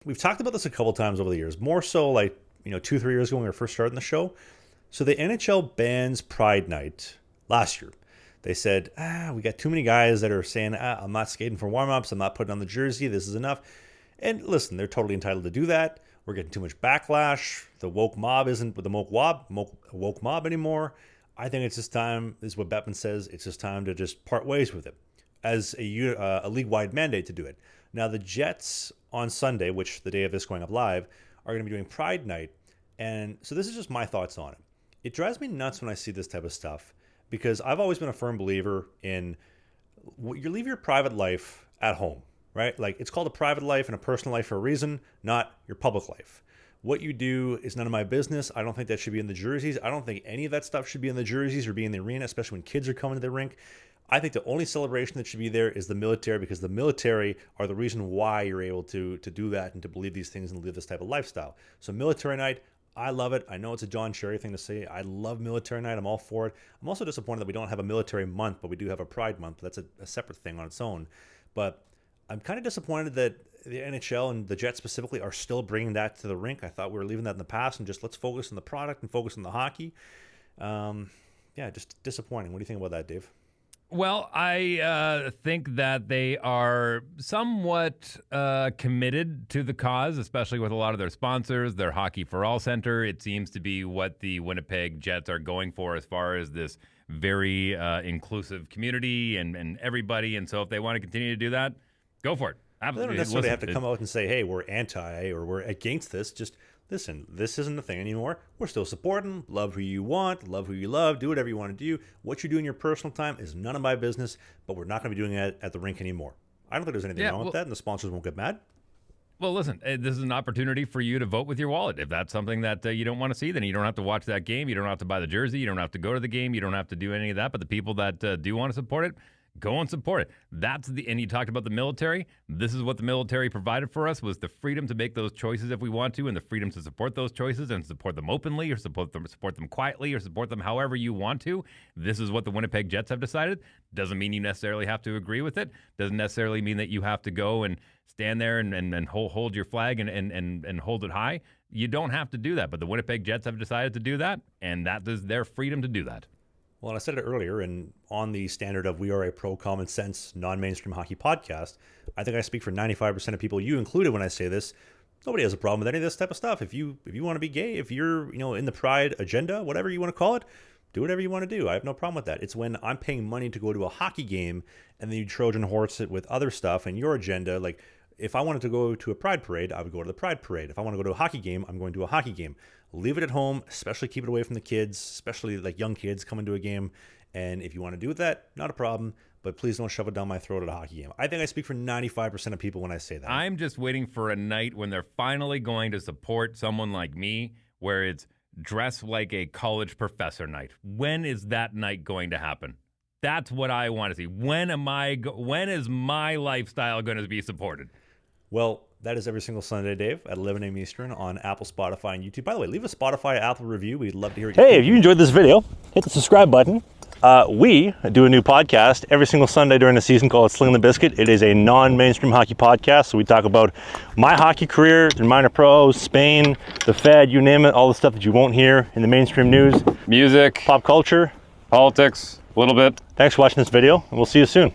We've talked about this a couple times over the years, more so like, 2, 3 years ago when we were first starting the show. So the NHL bans Pride Night last year. They said, we got too many guys that are saying, I'm not skating for warm-ups, I'm not putting on the jersey, this is enough. And listen, they're totally entitled to do that. We're getting too much backlash. The woke mob isn't the woke mob anymore. I think it's just time, this is what Bettman says, it's just time to just part ways with it as a league-wide mandate to do it. Now, the Jets on Sunday, which the day of this going up live, are going to be doing Pride Night. And so this is just my thoughts on it. It drives me nuts when I see this type of stuff because I've always been a firm believer in you leave your private life at home, right? Like it's called a private life and a personal life for a reason, not your public life. What you do is none of my business. I don't think that should be in the jerseys. I don't think any of that stuff should be in the jerseys or be in the arena, especially when kids are coming to the rink. I think the only celebration that should be there is the military because the military are the reason why you're able to do that and to believe these things and live this type of lifestyle. So military night, I love it. I know it's a John Cherry thing to say. I love military night. I'm all for it. I'm also disappointed that we don't have a military month, but we do have a Pride month. That's a separate thing on its own. But I'm kind of disappointed that the NHL and the Jets specifically are still bringing that to the rink. I thought we were leaving that in the past and just let's focus on the product and focus on the hockey. Just disappointing. What do you think about that, Dave? Well, I think that they are somewhat committed to the cause, especially with a lot of their sponsors, their Hockey for All Center. It seems to be what the Winnipeg Jets are going for as far as this very inclusive community and everybody. And so if they want to continue to do that, go for it. Absolutely. They don't necessarily have to come out and say, hey, we're anti or we're against this. Just listen, this isn't a thing anymore. We're still supporting. Love who you want. Love who you love. Do whatever you want to do. What you do in your personal time is none of my business, but we're not going to be doing it at the rink anymore. I don't think there's anything wrong with that, and the sponsors won't get mad. Well, listen, this is an opportunity for you to vote with your wallet. If that's something that you don't want to see, then you don't have to watch that game. You don't have to buy the jersey. You don't have to go to the game. You don't have to do any of that. But the people that do want to support it, go and support it. And you talked about the military. This is what the military provided for us, was the freedom to make those choices if we want to, and the freedom to support those choices and support them openly or support them quietly or support them however you want to. This is what the Winnipeg Jets have decided. Doesn't mean you necessarily have to agree with it. Doesn't necessarily mean that you have to go and stand there and hold your flag and hold it high. You don't have to do that, but the Winnipeg Jets have decided to do that, and that is their freedom to do that. Well, and I said it earlier, and on the standard of we are a pro-common sense, non-mainstream hockey podcast, I think I speak for 95% of people, you included when I say this. Nobody has a problem with any of this type of stuff. If you want to be gay, if you're in the Pride agenda, whatever you want to call it, do whatever you want to do. I have no problem with that. It's when I'm paying money to go to a hockey game and then you Trojan horse it with other stuff and your agenda. Like if I wanted to go to a Pride parade, I would go to the Pride parade. If I want to go to a hockey game, I'm going to a hockey game. Leave it at home, especially keep it away from the kids, especially like young kids coming to a game. And if you want to do that, not a problem, but please don't shove it down my throat at a hockey game. I think I speak for 95% of people when I say that. I'm just waiting for a night when they're finally going to support someone like me, where it's dress like a college professor night. When is that night going to happen? That's what I want to see. When is my lifestyle going to be supported? Well, that is every single Sunday, Dave, at 11 a.m. Eastern on Apple, Spotify, and YouTube. By the way, leave a Spotify, Apple review. We'd love to hear it. Hey, if you enjoyed this video, hit the subscribe button. We do a new podcast every single Sunday during the season called Sling the Biscuit. It is a non-mainstream hockey podcast, so we talk about my hockey career, the minor pros, Spain, the Fed, you name it, all the stuff that you won't hear in the mainstream news. Music, pop culture, politics, a little bit. Thanks for watching this video, and we'll see you soon.